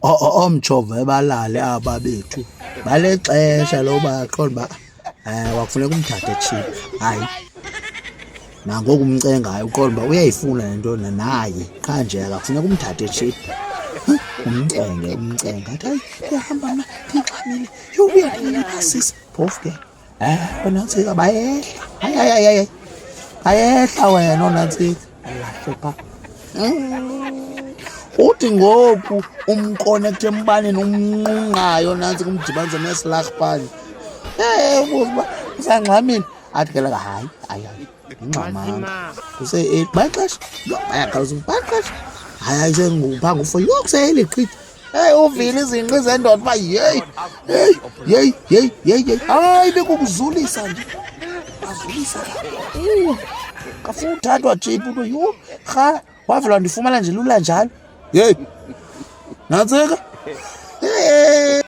Omjove balale aba bethu balexesha loba qonda uba wakufuneka umthathe cheap. Hayi nangoku umcengayo uqonda uba uyayifuna le nto naye qha nje akafuneka umthathe cheap. Umcenge athi hayi uyahamba mna ndixhamile yobuya ndingasisi phofu ke onantsika bayehla hayi ayehla wena onantsika alahle pha. Uthi ngoku umkonekthe embaneni umnqunqayo nantsi kumdibanise nesilahpani uba usangxamile athi ke hayi ingxamanga kuse-8 baxesha bayakhawuza baxesha hayi sengupha ngufo kuse-8 gqithi uvile izinqi zendoda uba yeyi hayi bekukuzulisa nje azulisa kafuna uthathwa jip uto yho rha wavela ndifumana nje lula njalo yeyi nantsika